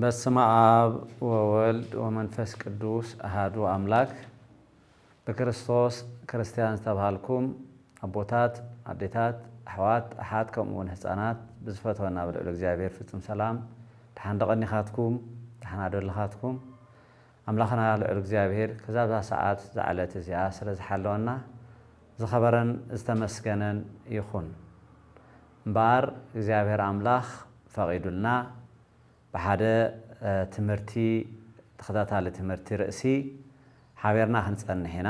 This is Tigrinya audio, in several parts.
በስመ አብ ወወልድ ወመንፈስ ቅዱስ አሐዱ አምላክ። በክርስቶስ ክርስቲያን ተባልኩም አቦታት አዴታት አሕዋት አሓት ከምኡውን ህፃናት ብዝፈተወና ብልዑል እግዚአብሔር ፍጹም ሰላም ተሓንደቐኒኻትኩም ተሓናደልኻትኩም አምላኽና ልዑል እግዚአብሔር ከዛዛ ሰዓት ዝዓለት እዚኣ ስለ ዝሓለወና ዝኸበረን ዝተመስገነን ይኹን እምበር እግዚአብሔር አምላኽ ፈቒዱልና በሓደ ትምህርቲ ተኸታታሊ ትምህርቲ ርእሲ ሓቢርና ክንጸንሕ ኢና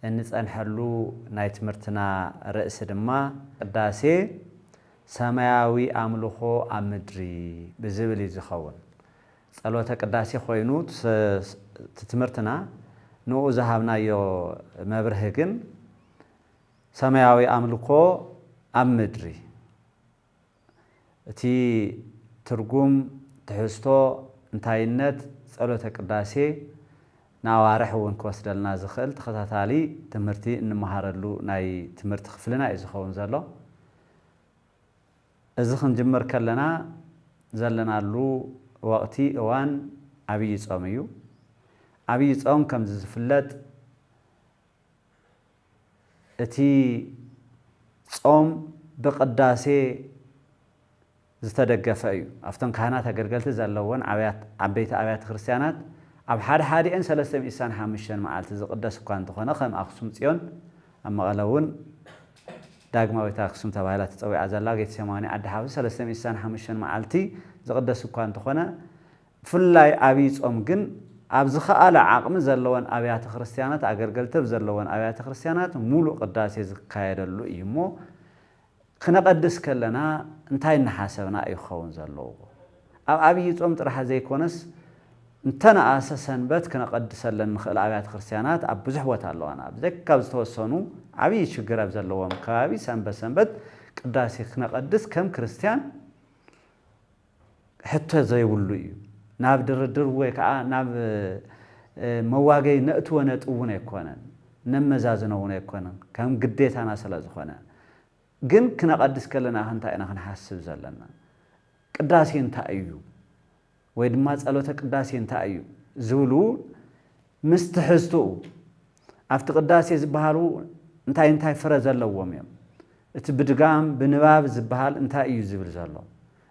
እንጸንሐሉ ናይ ትምህርትና ርእሲ ድማ ቅዳሴ ሰማያዊ አምልኾ ኣብ ምድሪ ብዝብል ዝኸውን ጸሎተ ቅዳሴ ኮይኑ ትምህርትና ንኡ ዝሃብናዮ መብርህ ግን ሰማያዊ አምልኮ ኣብ ምድሪ እቲ ትርጉም ትሕዝቶ እንታይነት ጸሎተ ቅዳሴ ናዋርሕ እውን ክወስደልና ዝኽእል ተኸታታሊ ትምህርቲ እንመሃረሉ ናይ ትምህርቲ ክፍልና እዩ ዝኸውን ዘሎ እዚ ክንጅምር ከለና ዘለናሉ ወቕቲ እዋን ዓብይ ጾም እዩ ዓብይ ጾም ከም ዝፍለጥ እቲ ጾም ብቅዳሴ ዝተደገፈ እዩ አፍተን ካህናት አገልገልቲ ዘለውን ዓበይቲ ኣብያተ ክርስቲያናት ኣብ ሓደ ሓዲአን 365 መዓልቲ ዝቅደስ እኳ እንተኾነ ከም ኣክሱም ጽዮን ኣብ መቐለ እውን ዳግማዊት ኣክሱም ተባሂላ ተፀዊዓ ዘላ ጌቴሴማኒ ዓዲ ሓውሲ 365 መዓልቲ ዝቅደስ እኳ እንተኾነ ፍላይ ዓብይ ጾም ግን ኣብ ዝኸኣለ ዓቕሚ ዘለወን ኣብያተ ክርስቲያናት አገልገልቲ ዘለወን ኣብያተ ክርስቲያናት ሙሉእ ቅዳሴ ዝካየደሉ እዩ እሞ ክነቀድስ ከለና እንታይ እናሓሰብና ይኸውን ዘለዎ ኣብ ዓብይ ጾም ጥራሕ ዘይኮነስ እንተነኣሰ ሰንበት ክነቀድሰለን ንኽእል ኣብያተ ክርስቲያናት ኣብ ብዙሕ ቦታ ኣለዋና ብዘይካ ዝተወሰኑ ዓብይ ችግር ኣብ ዘለዎም ከባቢ ሰንበት ቅዳሴ ክነቀድስ ከም ክርስቲያን ሕቶ ዘይብሉ እዩ ናብ ድርድር ወይ ከዓ ናብ መዋገይ ነእትወ ነጥውን ኣይኮነን ነመዛዝነ እውን ኣይኮነን ከም ግዴታና ስለ ዝኾነ ግን ክነቀድስ ከለና እንታይ ኢና ክንሓስብ ዘለና ቅዳሴ እንታይ እዩ ወይ ድማ ጸሎተ ቅዳሴ እንታይ እዩ ዝብሉ ምስ ትሕዝትኡ ኣብቲ ቅዳሴ ዝበሃሉ እንታይ ፍረ ዘለዎም እዮም እቲ ብድጋም ብንባብ ዝበሃል እንታይ እዩ ዝብል ዘሎ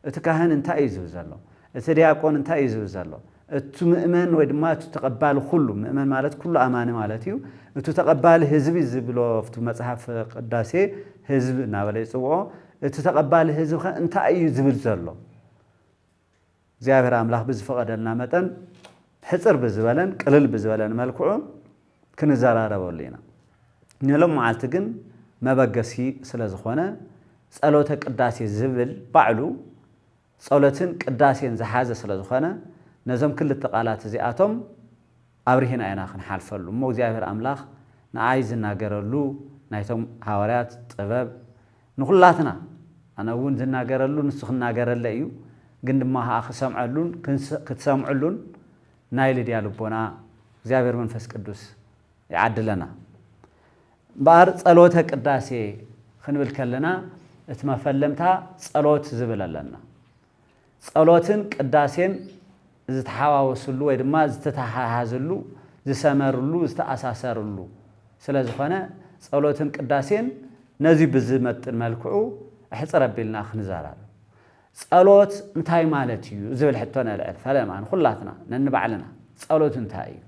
እቲ ካህን እንታይ እዩ ዝብል ዘሎ እቲ ዲያቆን እንታይ እዩ ዝብል ዘሎ እቲ ምእመን ወይ ድማ እቲ ተቐባሊ ኩሉ ምእመን ማለት ኩሉ ኣማኒ ማለት እዩ እቲ ተቐባሊ ህዝቢ ዝብሎ ኣብቲ መጽሓፍ ቅዳሴ ህዝብ እናበለ ይጽውዖ እቲ ተቐባሊ ህዝብ እንታይ እዩ ዝብል ዘሎ እግዚአብሔር አምላኽ ብዝፈቀደልና መጠን ሕፅር ብዝበለን ቅልል ብዝበለን መልክዑ ክንዘራረበሉ ኢና ንሎም መዓልቲ ግን መበገሲ ስለ ዝኾነ ጸሎተ ቅዳሴ ዝብል ባዕሉ ጸሎትን ቅዳሴን ዝሓዘ ስለ ዝኾነ ነዞም ክልተ ቃላት እዚኣቶም ኣብሪሂና ኢና ክንሓልፈሉ እሞ እግዚአብሔር አምላኽ ንዓይ ዝናገረሉ ናይቶም ሐዋርያት ጥበብ ንኹላትና ኣነ እውን ዝናገረሉ ንሱ ክናገረለ እዩ ግን ድማ ክሰምዐሉን ክትሰምዑሉን ናይ ልድያ ልቦና እግዚአብሔር መንፈስ ቅዱስ ይዓድለና እምበር ጸሎተ ቅዳሴ ክንብል ከለና እቲ መፈለምታ ጸሎት ዝብል ኣለና ጸሎትን ቅዳሴን ዝተሓዋወስሉ ወይ ድማ ዝተተሓሓዝሉ ዝሰመርሉ ዝተኣሳሰርሉ ስለ ዝኾነ ጸሎትን ቅዳሴን ነዚ ብዝመጥን መልክዑ ሕፅር ኣቢልና ክንዛራሉ ጸሎት እንታይ ማለት እዩ ዝብል ሕቶ ነልዕል ፈለማን ኩላትና ነንባዕልና ጸሎት እንታይ እዩ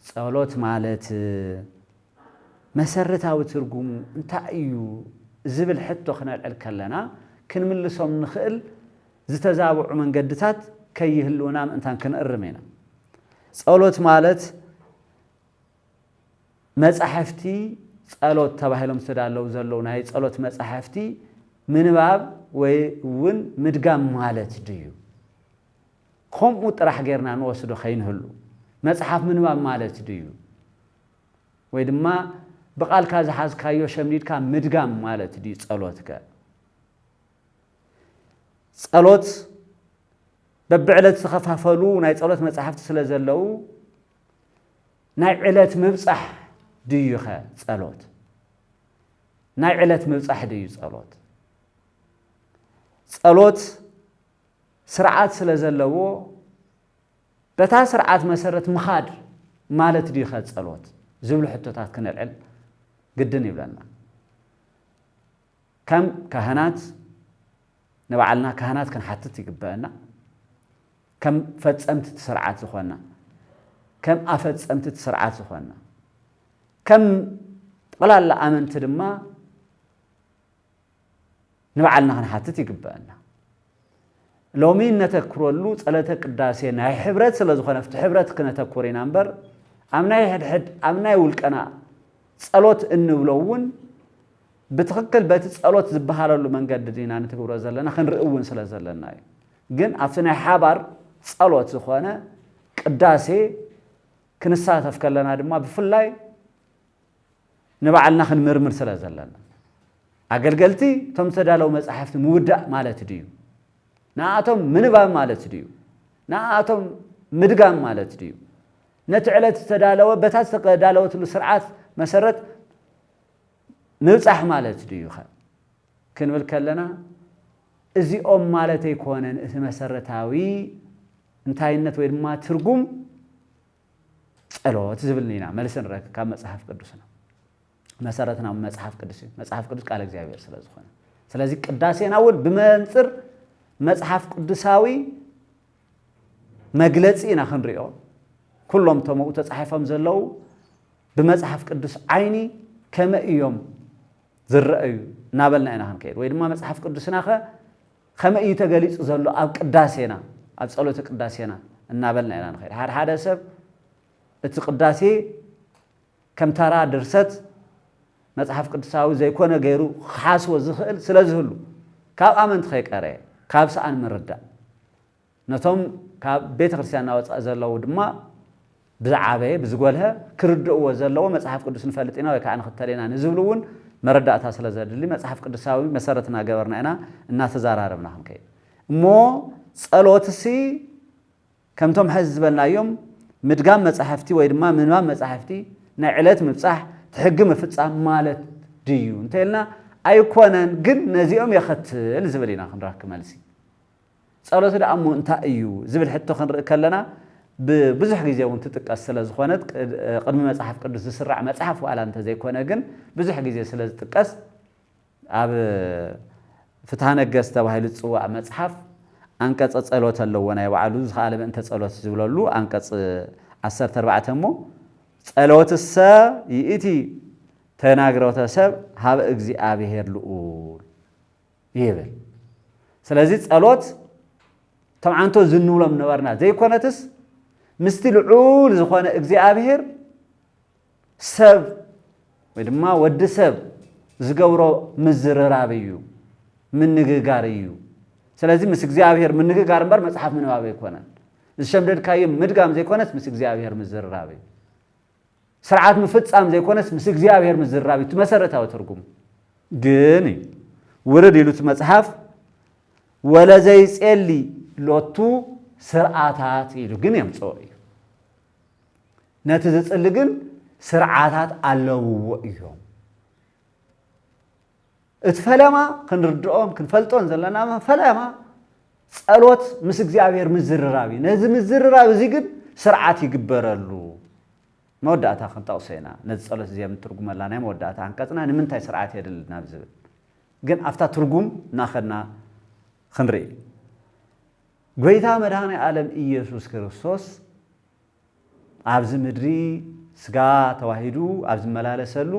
ጸሎት ማለት መሰረታዊ ትርጉሙ እንታይ እዩ ዝብል ሕቶ ክነልዕል ከለና ክንምልሶም ንኽእል ዝተዛብዑ መንገድታት ከይህልውና ምእንታን ክንእርም ኢና ጸሎት ማለት መጻሕፍቲ ጸሎት ተባሂሎም ዝተዳለው ዘለው ናይ ጸሎት መጻሕፍቲ ምንባብ ወይ እውን ምድጋም ማለት ድዩ ከምኡ ጥራሕ ጌርና ንወስዶ ኸይንህሉ መጽሓፍ ምንባብ ማለት ድዩ ወይ ድማ ብቓልካ ዝሓዝካዮ ሸምዲድካ ምድጋም ማለት ድዩ ጸሎትከ ጸሎት በብዕለት ዝተኸፋፈሉ ናይ ጸሎት መጽሓፍቲ ስለ ዘለው ናይ ዕለት ምብጻሕ ድዩኸ ጸሎት ናይ ዕለት ምብጻሕ ድዩ ጸሎት ጸሎት ስርዓት ስለዘለዎ በታ ስርዓት መሰረት ምኻድ ማለት ዲኸ ጸሎት ዝብሉ ሕቶታት ክንልዕል ግድን ይብለና ከም ካህናት نبعلنا كهنات كان حتى يقبلنا كم فتسمت سرعات زخونا كم أفتسمت سرعات زخونا كم قلال لا أمنت دما نبعلنا كان حتى يقبلنا لو مين نتكرولو صلاتك قداسينا هي حبرات سلا زخونا فت حبرات كنا تكورين أمبر أمنا يحد أمنا يقولك أنا صلوت إنه لون بتخكل بتسألوت زبهار له من قد دينا نتقول زلنا خن رؤون سلا زلنا جن أفتنا حبر صلوت زخوانا قداسي كنسات أفكارنا ما بفلاي نبعلنا خن مرمر سلا زلنا أقل قلتي تم تدالو مسحفت مودع مالت ديو ناتهم منبام مالت ديو ناتهم مدقام مالت ديو نتعلت تدالو بتاس تدالو تلسرعات مسرت نبصح مالت ديو خا كنبل كلنا ازي مالتي يكونن مسرتاوي انتاينت ወይ ድማ ትርጉም ጸሎት ዝብልኒና መልስን ረክ ካብ መጽሐፍ ቅዱስና መሰረትና መጽሐፍ ቅዱስ ቃል እግዚአብሔር ስለዝኾነ ስለዚህ ቅዳሴና ወል ብመንጽር መጽሐፍ ቅዱሳዊ መግለጺና ክንሪኦ ኩሎም ተመኡ ተጻሒፎም ዘለው ብመጽሐፍ ቅዱስ ዓይኒ ከመ እዮም ዝረአዩ ናበልና ኢና ክንከይድ ወይ ድማ መጽሐፍ ቅዱስና ከመ እዩ ተገሊጹ ዘሎ ኣብ ቅዳሴና ኣብ ጸሎት ቅዳሴና እናበልና ኢና ንኸይድ ሓደ ሰብ እቲ ቅዳሴ ከም ተራ ድርሰት መጽሐፍ ቅዱሳዊ ዘይኮነ ገይሩ ሓስቦ ዝኽእል ስለዝህሉ ካብ ኣመንት ኸይቀረ ካብ ሰኣን ምርዳእ ነቶም ካብ ቤተ ክርስቲያንና ወጻእ ዘለዉ ድማ ብዛዓበየ ብዝጎልሀ ክርድእዎ ዘለዎ መጽሐፍ ቅዱስ ንፈልጥና ወይ ከዓ ንኽተለና ንዝብሉ እውን መረዳእታ ስለዘድሊ መጽሐፍ ቅዱሳዊ መሰረትና ገበርና ኢና እናተዛራረብና ክንከይድ እሞ ጸሎትሲ ከምቶም ሕዚ ዝበልናዮም ምድጋም መጽሐፍቲ ወይ ድማ ምንባብ መጽሐፍቲ ናይ ዕለት ምብጻሕ ትሕጊ ምፍጻም ማለት ድዩ እንተልና ኣይኮነን ግን ነዚኦም የኸትል ዝብል ኢና ክንራክብ መልሲ ጸሎት ደኣሞ እንታይ እዩ ዝብል ሕቶ ክንርኢ ከለና ببزح جزء وانتتقص سلاز خوانت قدم مصحف قدس السرع مصحف وعلى انت زي كونه جن بزح جزء سلاز تقص اب فتح نجس تبهيل تصواع مصحف انقص ጸሎት አለውና ይባሉ ዝኻለ እንተ ጸሎት ዝብለሉ አንቀጽ 14 ሞ ጸሎትሰ ይእቲ ተናግረውተ ሰብ ሀብ እግዚአብሔር ልኡል ይብል ስለዚህ ጸሎት ተማንቶ ዝንውሎም ነበርና ዘይኮነትስ مستلعول زخانة እግዚአብሔር ሰብ ወይ ድማ ወድ ሰብ ዝገብሮ ምዝረራብ እዩ ምን ንግጋር እዩ ስለዚህ ምስ እግዚአብሔር ምን ንግጋር እምበር መጽሐፍ ምንባብ ይኮናል ዝሸምደድካየ ምድጋም ዘይኮነስ ምስ እግዚአብሔር ምዝረራብ እዩ ስርዓት ምፍጻም ዘይኮነስ ምስ እግዚአብሔር ምዝረራብ እዩ መሰረታዊ ትርጉም ግን ወረድ ይሉት መጽሐፍ ወለ ዘይጸሊ ሎቱ ስርዓታት ይሉ ግን የምጽኦ እዩ ነቲ ዝጽሊ ግን ስርዓታት ኣለውዎ እዮም እትፈለማ ክንርድኦም ክንፈልጦን ዘለና ፈለማ ጸሎት ምስ እግዚአብሔር ምዝርራብ ነዚ ምዝርራብ እዚ ግን ስርዓት ይግበረሉ መወዳእታ ክንጠቕሰና ነዚ ጸሎት እዚ የምትርጉመላ ናይ መወዳእታ አንቀጽና ንምንታይ ስርዓት የድልና ብዝብል ግን ኣፍታ ትርጉም ናኸና ክንርኢ ጎይታ መድኃኔ ዓለም ኢየሱስ ክርስቶስ ኣብዚ ምድሪ ስጋ ተዋሂዱ ኣብዚ መላለሰሉ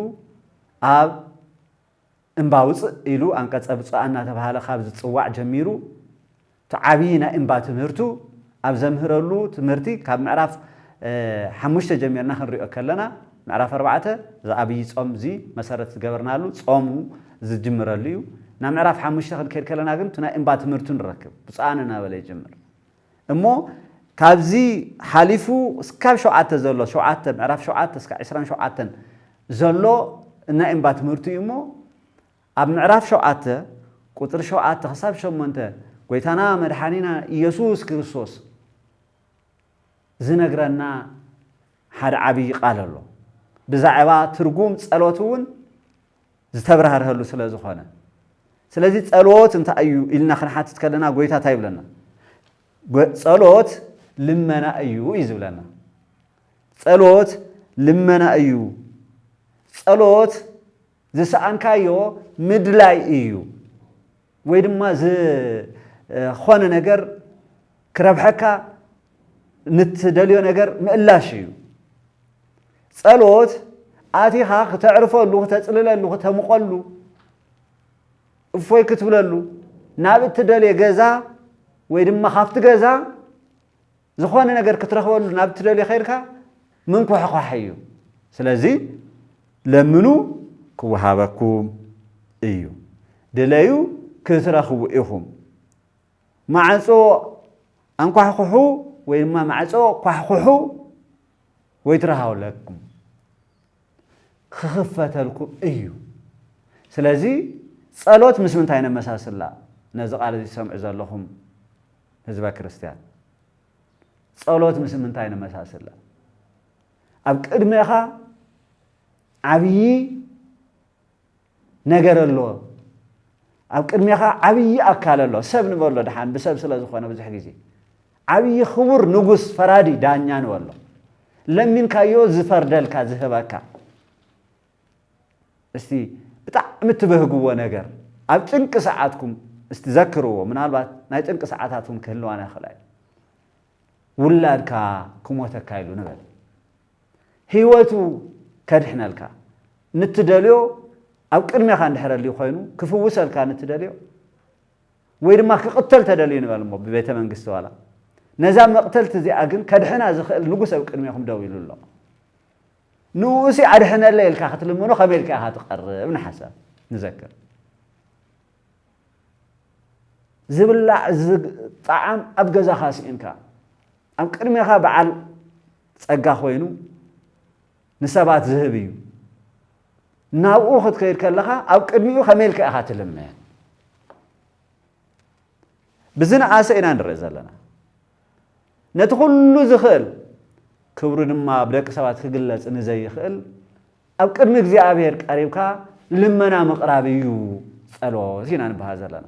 ኣብ እምባውጽ ኢሉ አንቀጸ ብጽአና ተባሃለ ካብ ዝጽዋዕ ጀሚሩ ተዓቢና እምባ ትምህርቱ ኣብ ዘምህረሉ ትምህርቲ ካብ ምዕራፍ 5 ጀሚርና ክንሪኦ ከለና ምዕራፍ 4 ዘአብይ ጾም ዚ መሰረት ገበርናሉ ጾሙ ዝጅምረሉ እዩ نا من عرف حمشة خد كير كلنا قلت نا إن بات مرتون ركب بس أنا ولا يجمر أمو كابزي حليفو سكاب شو عت زلوا شو عت عرف شو عت سك 20 شو عتن زلوا نا إن بات مرتو يمو أب نعرف شو عت كتر شو عت حساب شو منته قويتنا مرحانينا يسوع كريستوس زنقرنا حد عبي قال له بزعبا ترجم صلوتون زتبرهر هلو سلازو خانه ስለዚህ ጸሎት እንታ እዩ ኢልና خنحات تكلنا ጎይታ ታይብለና ጸሎት ልመና እዩ ይዝብለና ጸሎት ልመና እዩ ጸሎት ዝሰአንካዮ ምድላይ እዩ ወይ ድማ ዝኾነ ነገር ክረብሐካ ንትደልዮ ነገር ምእላሽ እዩ ጸሎት ኣቲኻ ከተዕርፈሉ ከተጽልለሉ ከተምቆሉ እፎይ ክትብለሉ ናብ እትደልየ ገዛ ወይ ድማ ካብቲ ገዛ ዝኾነ ነገር ክትረኽበሉ ናብ እትደልየ ኸይድካ ምንኩሕኳሕ እዩ ስለዚ ለምኑ ክወሃበኩም እዩ ድለዩ ክትረኽቡ ኢኹም ማዕጾ አንኳሕኩሑ ወይ ድማ ማዕጾ ኳሕኩሑ ወይ ትረሃውለኩም ክኽፈተልኩም እዩ ስለዚ ጸሎት ምስ ምንታይ ነመሳስላ ነዚ ቃል እዚ ሰምዑ ዘለኹም ህዝበ ክርስቲያን ጸሎት ምስ ምንታይ ነመሳስላ ኣብ ቅድሜኻ ዓብዪ ነገር ኣሎ ኣብ ቅድሜኻ ዓብዪ ኣካል ኣሎ ሰብ ንበሎ ድሓን ብሰብ ስለ ዝኾነ ብዙሕ ግዜ ዓብዪ ክቡር ንጉስ ፈራዲ ዳኛ ንበሎ ለሚንካዮ ዝፈርደልካ ዝህበካ እስቲ ብጣዕሚ ትበህግዎ ነገር ኣብ ጭንቂ ሰዓትኩም እስቲ ዘክርዎ ምናልባት ናይ ጭንቂ ሰዓታትኩም ክህልዋና ይኽእል ውላድካ ክሞተካ ኢሉ ንበል ህይወቱ ከድሕነልካ ንትደልዮ ኣብ ቅድሜኻ እንድሕረልዩ ኮይኑ ክፍውሰልካ ንትደልዮ ወይ ድማ ክቕተል ተደልዩ ንበል እሞ ብቤተ መንግስቲ ዋላ ነዛ መቕተልቲ እዚኣ ግን ከድሕና ዝኽእል ንጉስ ኣብ ቅድሜኹም ደው ኢሉ ኣሎ ንኡሲ ኣድሕነለ ኢልካ ክትልምኖ ከመይ ኢልካ ኢኻ ትቐርብ ንሓሳብ ንዘክር ዝብላዕ ጣዕም ኣብ ገዛኻ ስኢንካ ኣብ ቅድሜኻ በዓል ጸጋ ኮይኑ ንሰባት ዝህብ እዩ ናብኡ ክትከይድ ከለኻ ኣብ ቅድሚኡ ከመይ ኢልካ ኢኻ ትልምን ብዝነኣሰ ኢና ንርኢ ዘለና ነቲ ኩሉ ዝኽእል ክብሩ ድማ ብደቂ ሰባት ክግለጽ ንዘይኽእል ኣብ ቅድሚ እግዚኣብሔር ቀሪብካ ልመና ምቕራብ እዩ ጸሎት ኢና ንብሃ ዘለና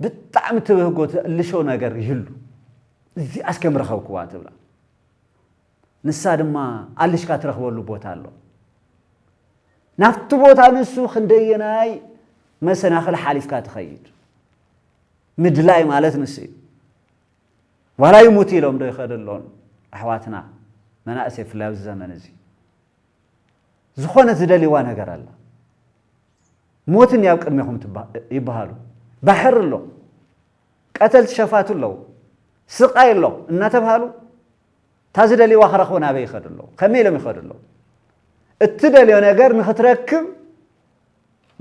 ብጣዕሚ ትብህጎ ትእልሾ ነገር ይህሉ እዚ ኣስከም ረኸብክዋ ትብላ ንሳ ድማ ኣልሽካ ትረኽበሉ ቦታ ኣሎ ናብቲ ቦታ ንሱ ክንደየናይ መሰናኽል ሓሊፍካ ትኸይድ ምድላይ ማለት ንሱ እዩ ዋላ ይሙት ኢሎም ዶ ይኸደሎን ኣሕዋትና መናእሰይ ብፍላይ ኣብዚ ዘመን እዚ ዝኾነ ዝደልይዋ ነገር ኣላ ሞትን ኣብ ቅድሚኹም ይበሃሉ ባሕር ኣሎ ቀተልቲ ሸፋቱ ኣለዉ ስቃይ ኣሎ እናተባሃሉ እታ ዝደልይዋ ክረኽቦ ናበይ ይኸዱ ኣለዉ ከመይ ኢሎም ይኸዱ ኣለዉ እትደልዮ ነገር ንኽትረክብ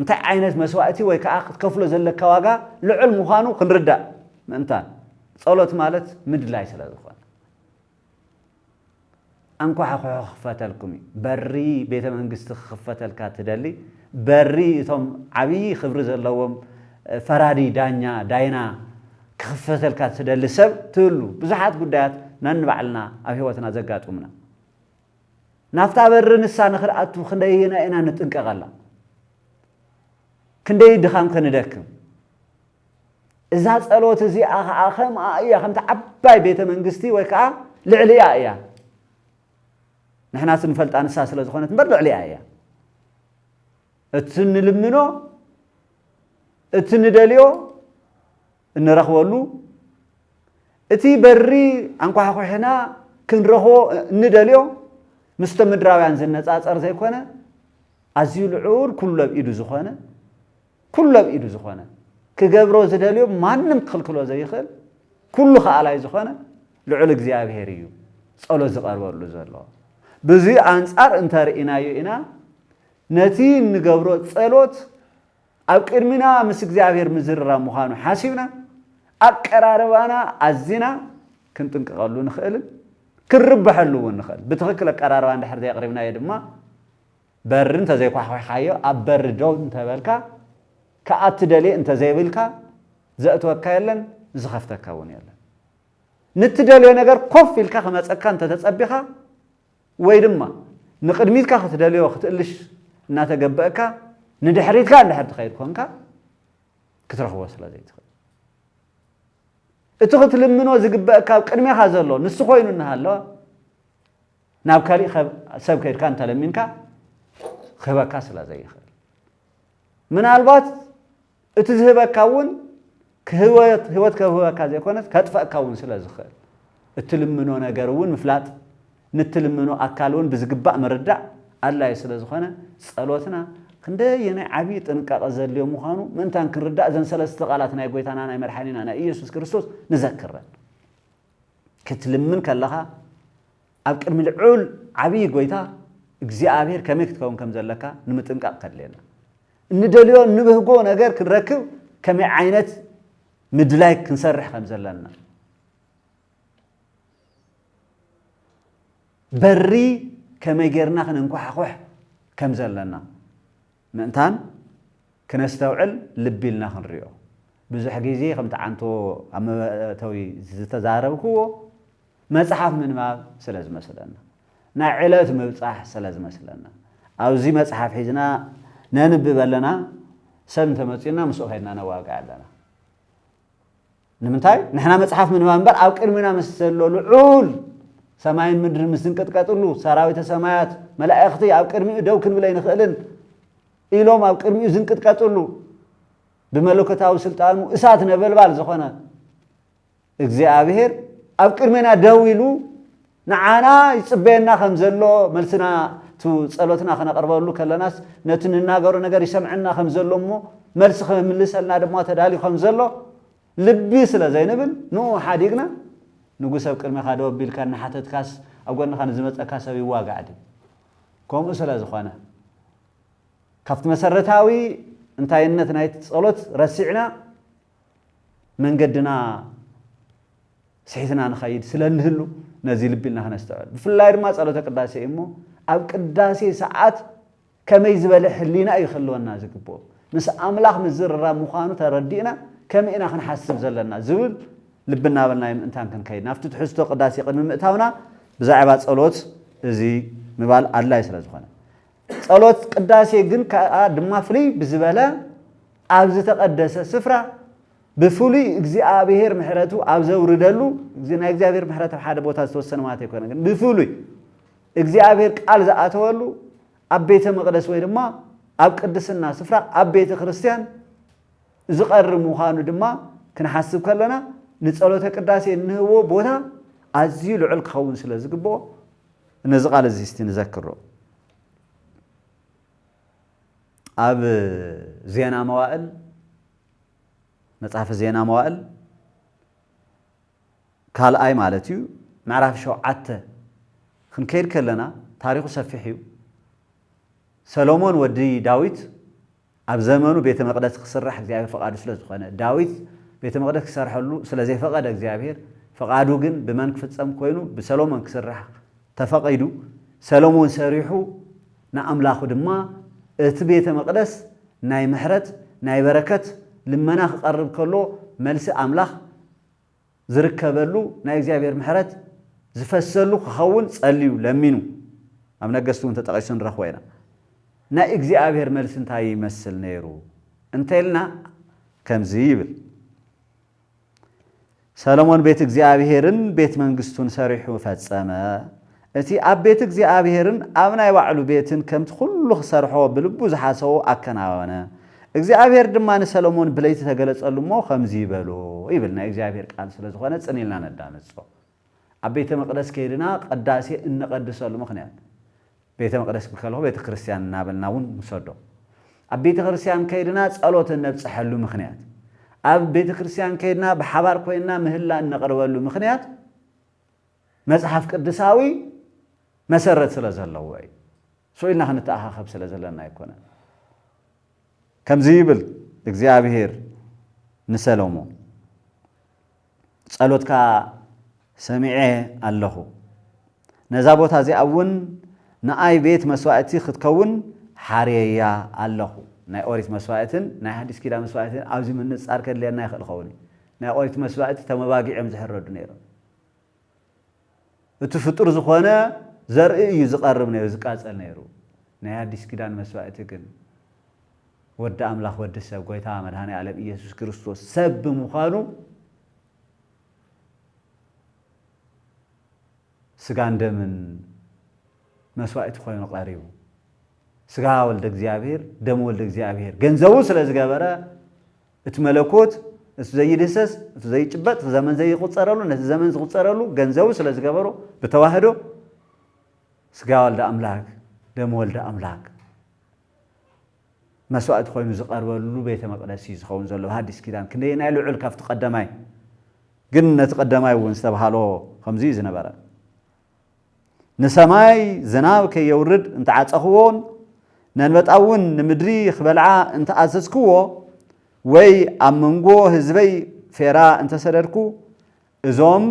እንታይ ዓይነት መስዋእቲ ወይ ከዓ ክትከፍሎ ዘለካ ዋጋ ልዑል ምዃኑ ክንርዳእ ምእንታን ጸሎት ማለት ምድላይ ስለ ዝኾነ አንኳሕኩሑ ክኽፈተልኩም እዩ በሪ ቤተ መንግስቲ ክኽፈተልካ ትደሊ በሪ እቶም ዓብዪ ክብሪ ዘለዎም ፈራዲ ዳኛ ዳይና ክኽፈተልካ ትደሊ ሰብ ትህሉ ብዙሓት ጉዳያት ነንባዕልና ኣብ ህይወትና ዘጋጥሙና ናፍታ በሪ ንሳ ንኽንኣቱ ክንደይና ኢና ንጥንቀቐላ ክንደይ ድኻም ከንደክም እዛ ጸሎት እዚኣ ከዓ ከምኣ እያ ከምቲ ዓባይ ቤተ መንግስቲ ወይ ከዓ ልዕሊያ እያ ንሕና ስንፈልጣ ንሳ ስለ ዝኾነት እምበር ልዕሊያ እያ እቲ ንልምኖ እቲ ንደልዮ እንረኽበሉ እቲ በሪ አንኳሕኩሕና ክንረኽቦ እንደልዮ ምስቶም ምድራውያን ዝነጻጸር ዘይኮነ ኣዝዩ ልዑል ኩሉ ኣብ ኢዱ ዝኾነ ክገብሮ ዝደልዮ ማንም ክኽልክሎ ዘይኽእል ኩሉ ኸኣላይ ዝኾነ ልዑል እግዚኣብሔር እዩ ጸሎት ዝቐርበሉ ዘሎ ብዙ ኣንጻር እንተርኢናዮ ኢና ነቲ ንገብሮ ጸሎት ኣብ ቅድሚና ምስ እግዚኣብሔር ምዝርራብ ምዃኑ ሓሲብና ኣቀራርባና ኣዚና ክንጥንቀቐሉ ንኽእልን ክንርበሐሉ እውን ንኽእል ብትኽክል ኣቀራርባ እንድሕር ዘቕሪብናዮ ድማ በሪ እንተዘይኳሕኳሕካዮ ኣብ በሪ ደው እንተበልካ ከኣት ደልየ እንተዘይብልካ ዘእትወካ የለን ዝኸፍተካ እውን የለን ንትደልዮ ነገር ኮፍ ኢልካ ክመፀካ እንተተፀቢኻ ወይ ድማ ንቅድሚትካ ክትደልዮ ክትእልሽ እናተገበአካ ንድሕሪትካ እንድሕር ትኸይድ ኮንካ ክትረኽቦ ስለ ዘይትኽእል اتخذ لمنو زقبأ كاب قدمي خازلو نسو خوينو نهالو ناب كالي سب كيد كان تلمينكا خبكا سلا زي خير من البات اتذهبك كون كهوت كهوت زي كونت كتفأ كون سلا زي خير اتلمنو نجارون مفلات نتلمنو أكلون بزقبأ مردع الله يسلا زي خنا صلوتنا خنده يعني عبيد إنك أزل اليوم مخانو من تان كردة إذا سلست قالتنا يقولي أنا مرحلين أنا يسوع كريستوس نذكره كتلمن كلها أبكر من العول عبيد قويتا إجزاء كم يكتكون كم زلكا نمتنك أقلنا ندليو نبهجو نجار كنركب كم عينت مدلاك نسرح كم زلنا بري كم يجرنا خننكح خوح كم زلنا منتان كنستوعل لبيلنا خنريو بزح جيزي خمت عنتو أما توي تزاربكوا مصحف من ما سلاز مثلنا نعلات مبصح سلاز مثلنا أو زي مصحف حيزنا ننبب لنا سنت مصينا مسوخينا نواقع لنا نمنتاي نحنا مصحف من منبر أو كلمنا مسلو العول سماين مدر مسنقطقطلو سراويت سمايات ملائكتي أو كلمي دوكن بلاي نخلن إلهم أو كلمي زنقطقطلو بملكته وسلطانه إسات نبلبال زخنا እግዚአብሔር أو كلمنا داويلو نعانا يصبينا خمزلو ملسنا تو صلوتنا خنا قربولو كلناس نتننا غورو ነገር يسمعنا خمزلو مو ملس خملسلنا دمو تدالي خمزلو لبي سلا زينبل نو حديقنا نغو سب قلمي خادو بيلكن حتت كاس اغون خان زمصا كاسب يواغعد كوم سلا زخنا كفت مسرتاوي انتاينت نايت صلوت رسعنا منقدنا سحيتنا نخيد سلنهلو نزيل بيلنا هنستوعب بفلاي ما صلوت قداسي امو اب قداسي ساعات كما يزبل حلينا يخلونا زقبو مس املاح مزرر مخانو تردينا كم إنا خنحسب زلنا زول لبنا بلنا انتان كن كيد نافتو تحسو قداسي قدم مئتاونا بزعبات صلوت زي مبال الله يسلا زخنا صلوت قداسي جن كدما فلي بزبله ابز تقدس سفرة بفلي እግዚአብሔር ምሕረቱ አብዘውርደሉ እግዚአና እግዚአብሔር ምሕረቱ ሓደ ቦታ ተወሰነ ማለት ይኮነ ግን بفلي እግዚአብሔር ቃል ዘአተወሉ አቤተ መቅደስ ወይ ድማ አብ ቅድስና ስፍራ አቤተ ክርስቲያን ዝቀርብ ምዃኑ ድማ ክንሐስብ ከለና ንጸሎተ ቅዳሴ እንህቦ ቦታ አዝዩ ልዑል ክኸውን ስለ ዝግቦ እነዚ ቃል እዚ እስቲ ንዘክሮ አብ ዜና መዋዕል መጽሐፍ ዜና መዋዕል ካልአይ ማለት እዩ ምዕራፍ 7 ክንከይድ ከለና ታሪኹ ሰፊሕ እዩ ሰሎሞን ወዲ ዳዊት أب زمانه بيت مقدس كسرح إجزاء فقاد سلز خانة داوود بيت مقدس كسرح له سلزي فقاد إجزاء فقادو جن بمن كفتسام كوينو بسلومن كسرح تفقيدو سلومون سريحو نعم لاخد ما بيت مقدس ناي محرت ناي بركة لما ناخ قرب كله ملس أملاخ زركبلو ناي إجزاء محرت زفسلو خون صليو لمينو أم نجستون تتقيسون رخوينا نا እግዚአብሔር መልስ እንታይ ይመስል ነይሩ እንተልና ከምዚብል ሰሎሞን ቤት እግዚአብሔርን ቤት መንግስቱን ሰሪሑ ፈጸመ እቲ ኣብ ቤት እግዚአብሔርን ኣብ ናይ ባዕሉ ቤትን ከምቲ ኩሉ ሰርሖ ብልቡ ዝሓሰቦ አከናወነ እግዚአብሔር ድማ ንሰሎሞን ብለይቲ ተገለጸሉሞ ከምዚ ይበሎ ይብልና እግዚአብሔር ቃል ስለ ዝኾነ ጽኒልና ነዳመጾ ኣብ ቤተ መቅደስ ከይድና ቅዳሴ እንቀድሰሉ ምክንያት ቤተ መቅደስ ከልሆ ቤተ ክርስቲያን ናበልናውን ሙሰዶ ኣብ ቤተ ክርስቲያን ከይድና ጸሎት እንብጽሐሉ ምክንያት ኣብ ቤተ ክርስቲያን ከይድና በሐባር ኮይና ምህላ እንቀርበሉ ምክንያት መጽሐፍ ቅዱሳዊ መሰረት ስለዘለው ወይ ሶይና ክንተአኻኸብ ስለዘለና ይኮነ ከምዚ ይብል እግዚአብሔር ንሰሎሞን ጸሎትካ ሰሚዐ ኣለኹ ነዛ ቦታ እዚኣውን نأي بيت مسواتي خدكون حريا الله نأي أوريت مسواتن نأي حديث كده مسواتن عاوزي من نصار كده لأن نأي خلقوني نأي أوريت مسواتي تم باقي عم زهر ردنيرو وتفطر زخانة زرقي يزقرب نيرو زقاز نيرو نأي حديث كده مسواتي كن ودع أملاخ ودع السب قويتها مدهاني على يسوع كريستوس سب مخانو ስጋን ደምን መስዋዕት ኮይኑ ቀሪቡ ስጋ ወልደ እግዚአብሔር ደም ወልደ እግዚአብሔር ገንዘቡ ስለዝገበረ እቲ መለኮት እቲ ዘይድሰስ እቲ ዘይጭበጥ ዘመን ዘይቁፀረሉ ነቲ ዘመን ዝቁፀረሉ ገንዘቡ ስለዝገበሮ በተዋህዶ ስጋ ወልደ አምላክ ደም ወልደ አምላክ መስዋዕት ኮይኑ ዝቀርበሉ ቤተ መቅደስ ይዝኸውን ዘሎ ሐዲስ ኪዳን ክንደይ ልዑል ካፍቲ ቀዳማይ ግን ነቲ ቀዳማይ እውን ዝተባሃሎ ከምዚ ዝነበረ ንሰማይ ዝናብ ከየውርድ እንተዓፀኽዎን ነንበጣውን ንምድሪ ክበልዓ እንተኣዘዝክዎ ወይ ኣብ መንጎ ህዝበይ ፌራ እንተሰደድኩ እዞም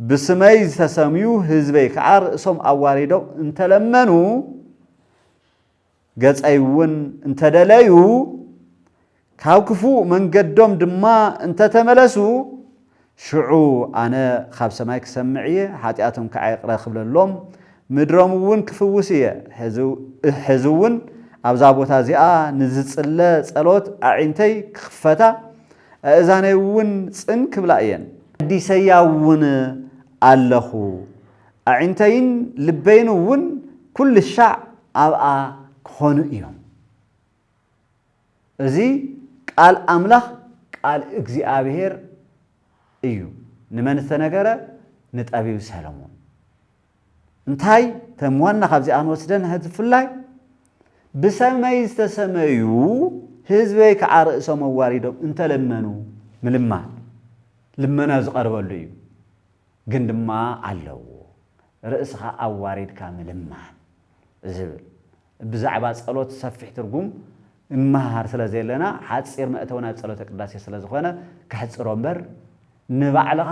ብስመይ ዝተሰምዩ ህዝበይ ከዓ ርእሶም ኣዋሪዶም እንተለመኑ ገጸይ እውን እንተደለዩ ካብ ክፉእ መንገዶም ድማ እንተተመለሱ ሽዑ ኣነ ካብ ሰማይ ክሰምዕ እየ ሓጢኣቶም ከዓ ይቕረ ክብለሎም ምድሮም እውን ክፍውስ እየ ሕዚ እውን ኣብዛ ቦታ እዚኣ ንዝፅለ ጸሎት ኣዒንተይ ክኽፈታ ኣእዛነይ እውን ፅን ክብላ እየን ኣዲሰያ እውን ኣለኹ ኣዒንተይን ልበይን እውን ኩሉ ሻዕ ኣብኣ ክኾኑ እዮም እዚ ቃል ኣምላኽ ቃል እግዚኣብሔር እዩ ንመን ዝተነገረ ንጠቢብ ሰሎሞን እንታይ ተምዋና ካብዚኣ ንወስደን ህዝፍላይ ብሰማይ ዝተሰመዩ ህዝበይ ከዓ ርእሶም ኣዋሪዶም እንተለመኑ ምልማን ልመና ዝቐርበሉ እዩ ግን ድማ ኣለዎ ርእስኻ ኣዋሪድካ ምልማን ዝብል ብዛዕባ ጸሎት ሰፊሕ ትርጉም እንመሃር ስለዘለና ሓፂር መእተውና ጸሎተ ቅዳሴ ስለዝኾነ ክሕፅሮ እምበር ንባዕልኻ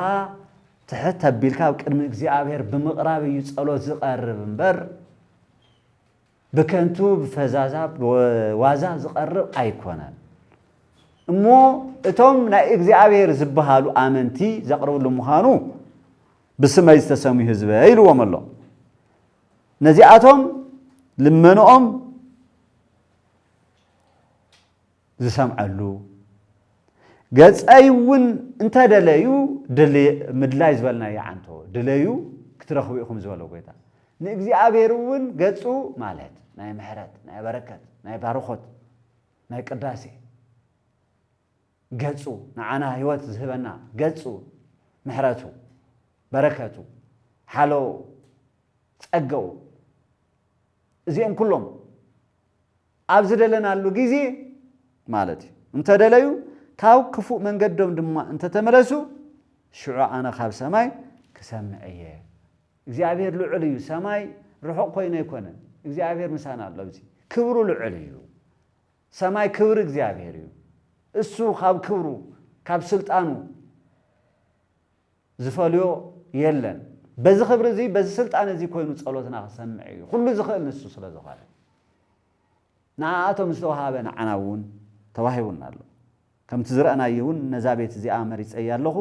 ትሕት ተቢልካ ኣብ ቅድሚ እግዚኣብሔር ብምቕራብ እዩ ጸሎት ዝቐርብ እምበር ብከንቱ ብፈዛዛ ብዋዛ ዝቐርብ ኣይኮነን እሞ እቶም ናይ እግዚኣብሔር ዝበሃሉ ኣመንቲ ዘቕርብሉ ምዃኑ ብስመይ ዝተሰምዩ ህዝበ ኢልዎም ኣሎ ነዚኣቶም ልመንኦም ዝሰምዓሉ ገጸይ እውን እንተደለዩ ምድላይ ዝበልና ይዓንቶ ድለዩ ክትረኽቡ ኢኹም ዝበሎ ጎይታ ንእግዚአብሔር እውን ገጹ ማለት ናይ ምሕረት ናይ በረከት ናይ ባርኾት ናይ ቅዳሴ ገጹ ንዓና ህይወት ዝህበና ገጹ ምሕረቱ በረከቱ ሓለው ጸገው እዚኦም ኩሎም ኣብ ዝደለናሉ ጊዜ ማለት እዩ እንተደለዩ ካብ ክፉእ መንገዶም ድማ እንተተመለሱ ሽዑ ኣነ ካብ ሰማይ ክሰምዕ እየ እግዚአብሔር ልዑል እዩ ሰማይ ርሑቕ ኮይኑ ኣይኮነን እግዚአብሔር ምሳና ኣሎ እዚ ክብሩ ልዑል እዩ ሰማይ ክብሪ እግዚአብሔር እዩ እሱ ካብ ክብሩ ካብ ስልጣኑ ዝፈልዮ የለን በዚ ክብሪ እዚ በዚ ስልጣን እዚ ኮይኑ ጸሎትና ክሰምዕ እዩ ኩሉ ዝኽእል ንሱ ስለ ዝኾነ ንዓኣቶም ዝተዋሃበ ንዓና እውን ተዋሂቡና ኣሎ ከምቲ ዝረአናዮ እውን ነዛ ቤት እዚኣ መሪፀያ ኣለኹ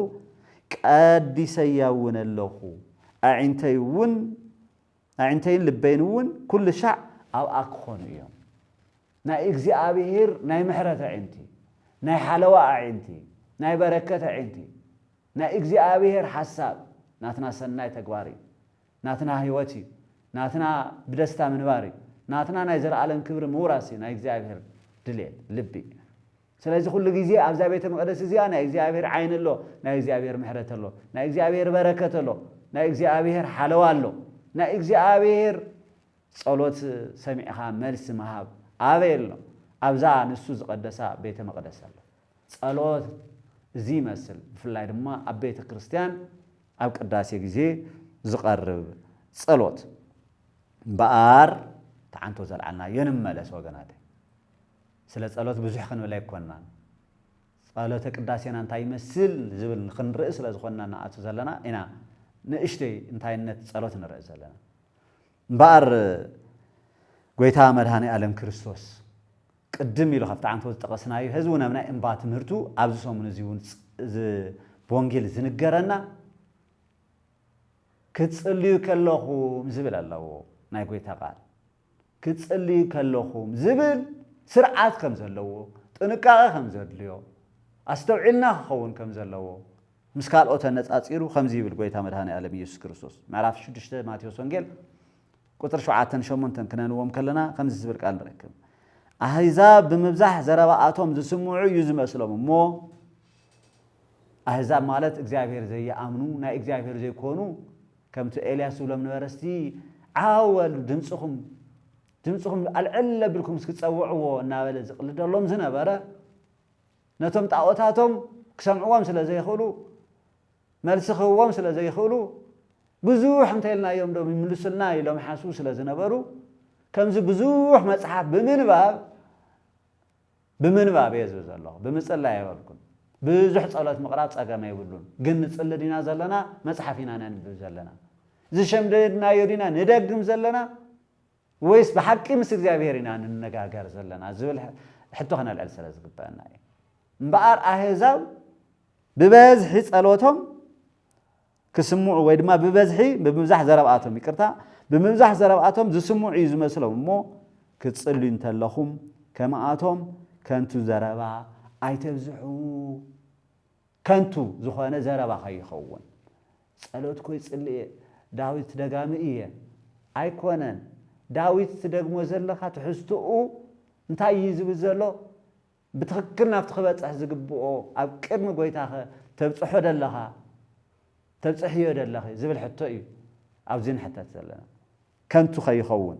ቀዲሰያ እውን ኣለኹ ኣዒንተይን ልበይን እውን ኩሉ ሻዕ ኣብኣ ክኾኑ እዮም ናይ እግዚኣብሔር ናይ ምሕረት ኣዒንቲ ናይ ሓለዋ ኣዒንቲ ናይ በረከት ኣዒንቲ ናይ እግዚኣብሔር ሓሳብ ናትና ሰናይ ተግባር እዩ ናትና ህይወት እዩ ናትና ብደስታ ምንባር እዩ ናትና ናይ ዘለዓለም ክብሪ ምውራስ እዩ ናይ እግዚኣብሔር ድሌት ልቢ ስለዚህ ኩሉ ጊዜ ኣብዛ ቤተ መቅደስ እዚኣ ናይ እግዚኣብሔር ዓይን ኣሎ ናይ እግዚአብሔር ምሕረት ኣሎ ናይ እግዚአብሔር በረከት ኣሎ ናይ እግዚአብሔር ሓለዋ ኣሎ ናይ እግዚአብሔር ጸሎት ሰሚዕኻ መልሲ መሃብ ኣበይ ኣሎ ኣብዛ ንሱ ዝቀደሳ ቤተ መቅደስ ኣሎ ጸሎት እዚ ይመስል ብፍላይ ድማ ኣብ ቤተ ክርስቲያን ኣብ ቅዳሴ ጊዜ ዝቐርብ ጸሎት በኣር ተዓንቶ ዘልዓልና የንመለስ ወገናት ስለ ጸሎት ብዙሕ ክንብል ኣይኮንናን ጸሎተ ቅዳሴና እንታይ ይመስል ዝብል ክንርኢ ስለ ዝኾንና ንኣቱ ዘለና ኢና ንእሽተይ እንታይነት ጸሎት ንርኢ ዘለና እምበኣር ጎይታ መድሃኒ ዓለም ክርስቶስ ቅድም ኢሉ ካብቲ ዓንቶ ዝጠቐስናዮ ህዝቡ ናብ ናይ እምባ ትምህርቱ ኣብዚ ሰሙን እዚ እውን ብወንጌል ዝንገረና ክትጽልዩ ከለኹም ዝብል ኣለዎ ናይ ጎይታ ቃል ክትጽልዩ ከለኹም ዝብል ስርዓት ከም ዘለዎ ጥንቃቐ ከም ዘድልዮ ኣስተውዒልና ክኸውን ከም ዘለዎ مسكال أوتن نتصيرو خمزي بالقويتا مدهاني على يسوع كريستوس معرف شو دشته ماتيوس وانجيل قطر شعاتن شومنتن كنا نوم كلنا خمس بالقال نركب أحزاب بمبزح زرباءاتهم زسمعوا يزم أسلم مو أحزاب مالت إجزاء زي أمنو نا إجزاء زي كونو كم تإلياس ولم نورستي عاول دمسهم العلة بالكم سكتسوعوا النابل زقل دلهم زنا برا نتوم تعوتاتهم كسمعوهم سلا زي خلو ملسخوهم سلا زي خلو بزوح متيلنا يوم دوم يملسلنا يلوم حاسوس سلا زنا برو كم زي بزوح مصحف بمنباب يزوز الله بمصلى يبلكم بزوح صلاه مقرات صقما يبلون ግን ጽልዲና ዘለና መጽሐፊና ነንብብ ዘለና ዝሸምደድና ይሪና ንደግም ዘለና ወይስ በሐቂ ምስ እግዚአብሔርና እንነጋገር ዘለና ዝብል ሕቶ ከናልዕል ስለ ዝግባና እዩ እምበኣር ኣህዛብ ብበዝሒ ጸሎቶም ክስምዑ ወይ ድማ ብበዝሒ ብምብዛሕ ዘረብኣቶም ይቅርታ ብምብዛሕ ዘረብኣቶም ዝስምዑ እዩ ዝመስሎም እሞ ክጽልዩ እንተለኹም ከመኣቶም ከንቱ ዘረባ ኣይተብዝሑ ከንቱ ዝኾነ ዘረባ ከይኸውን ጸሎት ኮይ ጽልየ ዳዊት ደጋሚ እየ ኣይኮነን ዳዊት ትደግሞ ዘለኻ ትሕዝትኡ እንታይ ይዝብል ዘሎ ብትኽክል ናብቲ ክበጽሕ ዝግብኦ ኣብ ቅድሚ ጎይታኸ ተብጽሖ ደለኻ ተብጽሕዮ ደለኺ ዝብል ሕቶ እዩ ኣብዚ ንሕተት ዘለና ከንቱ ከይኸውን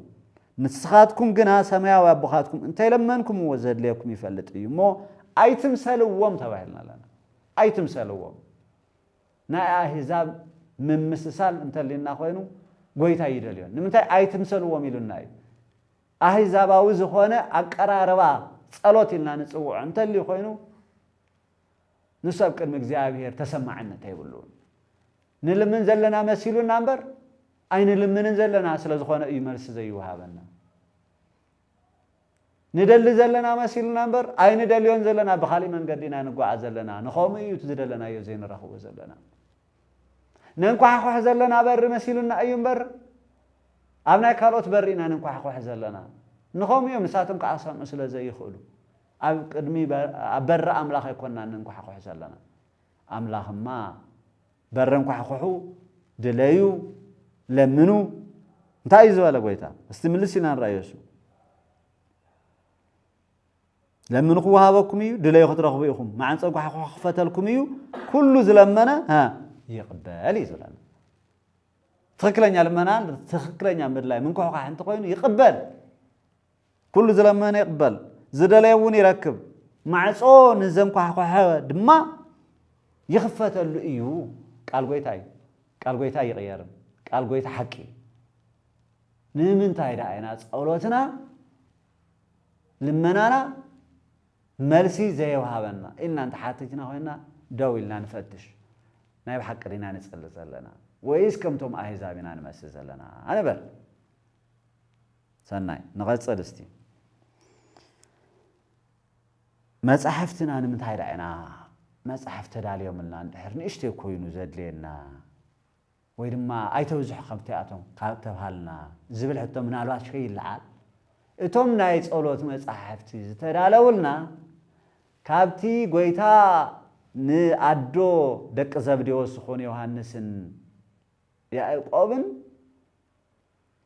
ንስኻትኩም ግና ሰማያዊ ኣቦኻትኩም እንታይ ለመንኩምዎ ዘድልየኩም ይፈልጥ እዩ እሞ ኣይትምሰልዎም ተባሂልና ኣለና ኣይትምሰልዎም ናይ ኣህዛብ ምምስሳል እንተልና ኮይኑ ጎይታ ይደልዮን ንምንታይ ኣይትምሰልዎም ኢሉና እዩ ኣህዛባዊ ዝኾነ ኣቀራርባ ጸሎት ኢልና ንጽውዖ እንተሊ ኮይኑ ንሱ ኣብ ቅድሚ እግዚአብሔር ተሰማዕነት ኣይብሉን ንልምን ዘለና መሲሉና እምበር ኣይንልምንን ዘለና ስለ ዝኾነ እዩ መልሲ ዘይወሃበና ندل زلنا مسيلنا نبر أين دليون زلنا بخالي من قدينا نقع زلنا نخومي يتزدلنا يوزين رخو زلنا ننقع خوح زلنا بر مسيلنا أيون بر أبنا كالوت برينا ننقع خوح زلنا نخومي يوم ساتم كعصام مثل زي خلو أقدمي بر أملاخ يكوننا ننقع خوح زلنا أملاخ ما بر ننقع خوحو دليو لمنو نتايزو ولا قويتا استملسينا رأيوسو لمن قوها بكميو دليل خطرخ بيخم مع أن صقوا خفت الكميو كل زلمنا ها يقبل يزلنا تخكلني على المنال تخكلني على مدلاي من قوها عن تقوين يقبل كل زلمنا يقبل زدليون يركب مع صون الزم قوها دما يخفت الإيو قال قويتاي يغير قال قويت حكي نمن تايدا عينات أولوتنا لمنانا ملسي زي وهابنا إن أنت حاتجنا هنا داولنا نفتش نايب حقرينا نسأل زلنا وإيش كمتم أهزابنا نمسز زلنا أنا بر سناي نغاد صدستي ما صحفتنا أنا من تايد عنا ما صحفت داليو من لان حرن إشتي كوينو زاد لينا ويدما أي توزح خمتياتهم قابته هالنا زبل حتى من الوقت شيء العاد اتوم نايت أولوت ما صحفتي تدالولنا كابتي قويتا نعدو دك زبديوس خون يوحنسن يعقوبن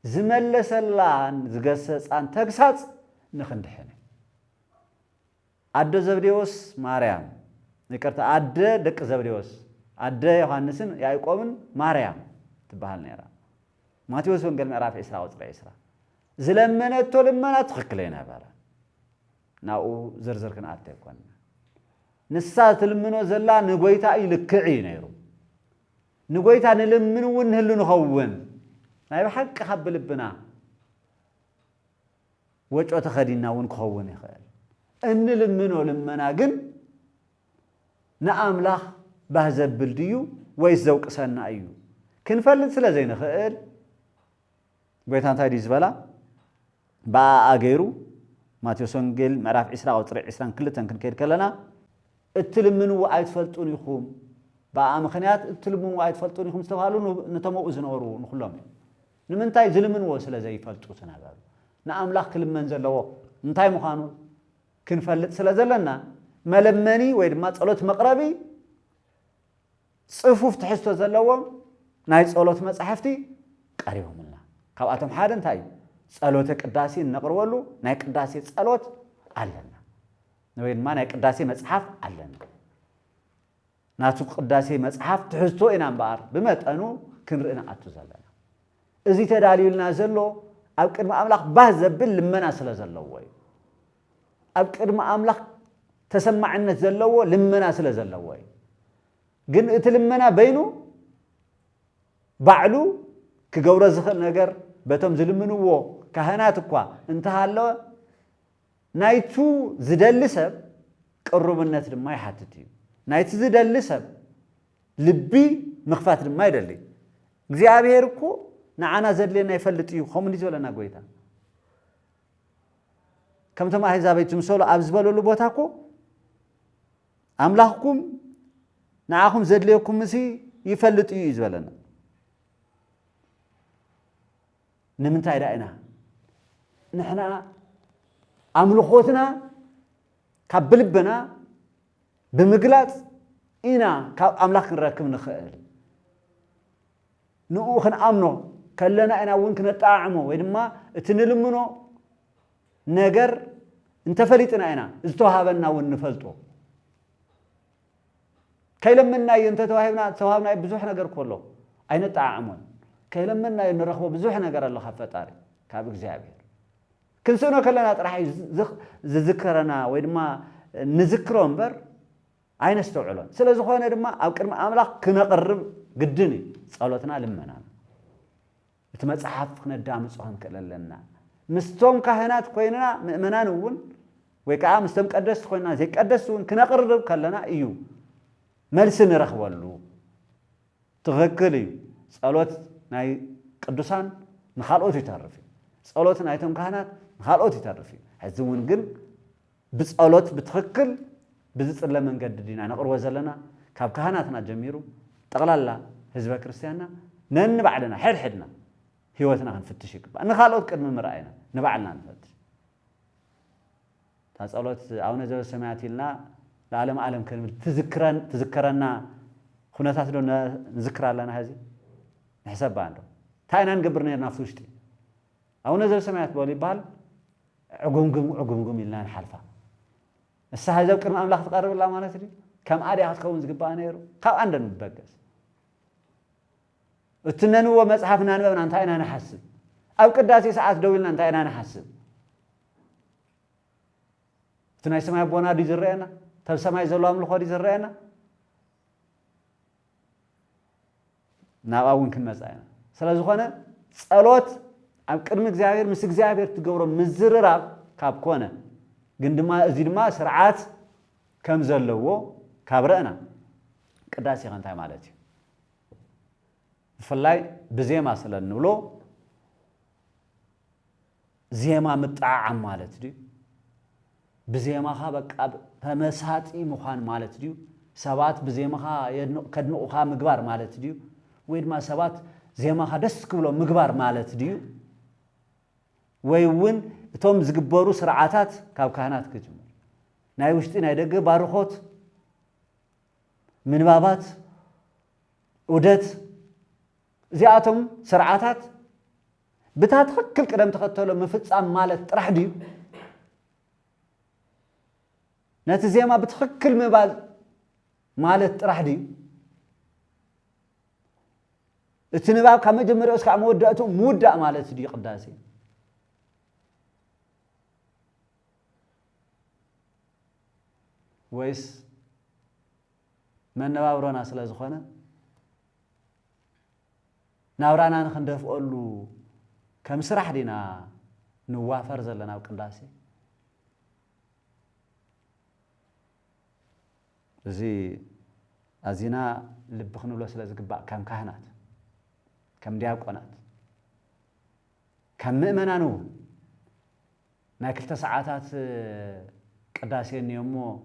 زملس اللان زقسس عن تقساس نخندحني عدو زبديوس مريم نكرت عدو دك زبديوس عدو يوحنسن يعقوبن مريم تبهال نيرا ماتيوس ونقل معرف إسراء وطبع إسراء زلمنت ولمنت تخكلينا بالا ناو زرزر كن أتيكون نسات لمنو زلا نقويتا يلكعي نيرو نقويتا نلمنو ونهلو نخون نايب حق خب لبنا وجو تخدينا ونخون يخيل ان لمنو لمنا قن نأملاخ بهزب بلديو ويزوق سنا أيو كنفلت سلا زين خيل قويتا انتاي ديز بلا با أغيرو ماتيوس ونجيل معرف إسراء وطريق إسراء كلتن كنكيد كلنا اتلمنو وعيد فلطون يخوم با مخنيات اتلمنو وعيد فلطون يخوم استفهالو نتمو زنورو نخلهم نمنتاي زلمنو سلا زي فلطو تنابال نأملاخ كلمن زلو نتاي مخانو كنفلت سلا زلنا ملمني ويد ما تصلوت مقربي صفوف تحسوا زلوهم ناي صلوت مصحفتي قريبهم لنا كاباتهم حدا انتاي صلوت قداسي نقرولو ناي قداسي صلوت علنا وين ما ناي قداسي مصحف علنا ناتو قداسي مصحف تحسوا إنا مبار بمطنو كنرئنا اتو زلنا ازي تداليلنا زلو اب قدم املاح باز زبل لمنا سلا زلو وي اب قدم املاح تسمعنا زلو لمنا سلا زلو وي ግን እትልመና በይኑ ባዕሉ ክገብረ ዝኽእል ነገር በቶም ዝልምንዎ ካህናት እኳ እንተሃለወ ናይቱ ዝደልሰብ ቅሩብነት ድማ ይሓትት እዩ ናይቲ ዝደልሰብ ልቢ ምኽፋት ድማ ይደሊ እግዚአብሔር እኮ ንዓና ዘድልየና ይፈልጥ እዩ ከምኡ ዝበለና ጎይታ ከምቶም አሕዛብ ትምሰሉ ኣብ ዝበለሉ ቦታ እኮ አምላኽኩም نعاهم زدليكم مسي يفلت يزولنا نمنتاي رأينا نحنا أملخوتنا كبلبنا بمقلات إنا كأملاك نركب نخيل نؤخن أمنو كلنا إنا وينك نتعامو وإنما تنلمنو نجر انت فليتنا إنا ازتوهابنا ونفلتو كيلمنا ينت توهبنا بزوح نجر كله أين تعامل كيلمنا ينرخو بزوح نجر الله خفتاري كاب إجزابير كل سنة كلنا راح يذكرنا ويدما نذكرهم بر أين استوعلون سلا زخوان يدما أو كرم أملاك كنا قرب قدني صلوتنا لمنا تمسحف خنا الدام صحن كلنا مستوم كهنات كويننا مؤمنانون ويكا مستوم قدس كويننا زي قدسون كنا قرب كلنا إيو ملسن رخوالو تغكلي صلوت ناي قدسان نخالوت يتعرفي صلوت نايتهم كهنات نخالوت يتعرفي هزون قل بصلوت بتغكل بزصله منقد دينا نقروا زلنا كاب كهناتنا جميرو طقلالا حزب كريستياننا نن بعدنا حدنا هيوتنا نفتش يقبا نخالوت قدم مرأينا نبعلنا نفتش تا صلوت اونه زو سمعت لنا العالم عالم كلمة تذكرنا خناتات دون نذكر لنا هذه نحسب عنده تاينا نقبرنا نافوشتي أو نزل سمعت بولي بال عقوم لنا الحلفة الساعة زو كرم أملاك تقرب الله ما نتري كم عادي هتكون زقبا نيرو كم عندنا نبقس التنين هو مصحفنا نبغى نتاينا نحسب أو كداسي ساعات دولنا نتاينا نحسب تناي سمع بونا دي زرينا تبسماي زلوا أملخو دي زرينا ناقاون كن مساينا سلا زخونه صلوت اب قدم እግዚአብሔር ምስ እግዚአብሔር ትገብሮ ምዝርራብ ካብ ኮነ ግን ድማ እዚ ድማ ስርዓት ከም ዘለዎ ካብረና ቅዳሴ ኸንታይ ማለት እዩ ፍላይ በዜማ ስለንብሎ ዜማ ምጣዓም ማለት እዩ بزيمها بقى تمساتي مخان مالت ديو سبات بزيمها كدنوخا مغبار مالت ديو ويد ما سبات زيمها دس كبلو مغبار مالت ديو ويون توم زغبرو سرعاتات كاب كهنات كجمر ناي وشتي ناي دغ بارخوت منبابات ودت زياتهم سرعاتات بتاتخكل قدم تختلو مفصام مالت طرح ديو نتزيما بتخكل مبال مالت طرح دي التنباب كما جمرو اسكع موداتو مودا مالت دي قداسي ويس من نبابرونا سلا زخونه ناورانا نخندفقلو كم سرح دينا نوافر زلنا قداسي زي أزينا لبخنو له سلا زقباء كم كهنات كم دياقونات كم مؤمنانو ناكل تسعاتات قداسين يومو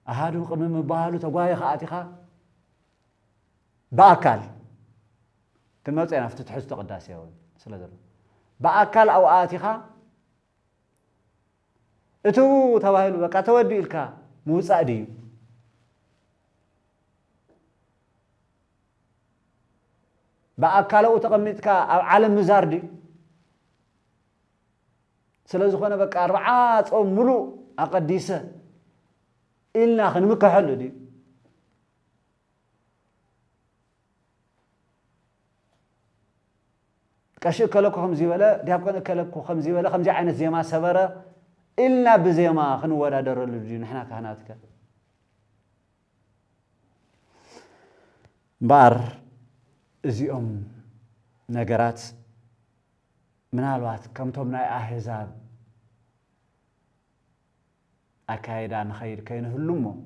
أهادو قدم مباهلو تقواي خاتيخا بأكل تموت أنا فتتحس تقداسي هون سلا زلو بأكل أو آتيخا اتو تواهلو بقى تودي إلكا موسى ديو بأكله تقميتك عالم مزاردي سلازو خنا بقى 4 صوم ملو أقديسه إلنا خنمك حلو دي كشي كلكو خمزي ولا ديابكن كلكو خمزي ولا خمزي عين زيما سبرة إلنا بزيما خن ولا در اللي نحنا كهناتك بار زيوم نجارات من الوقت كم تمنع أحزاب أكيد عن خير كين هلمو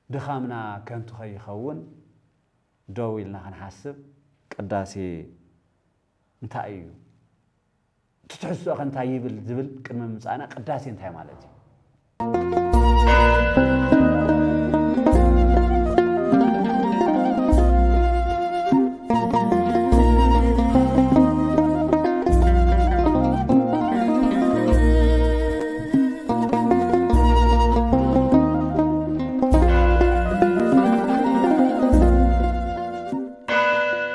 دخامنا كنت خي خون دويلنا هنحسب قداسي انت أيو تتحسوا أخن تايبل زبل كلمة مسأنا قداسي انتهي مالتي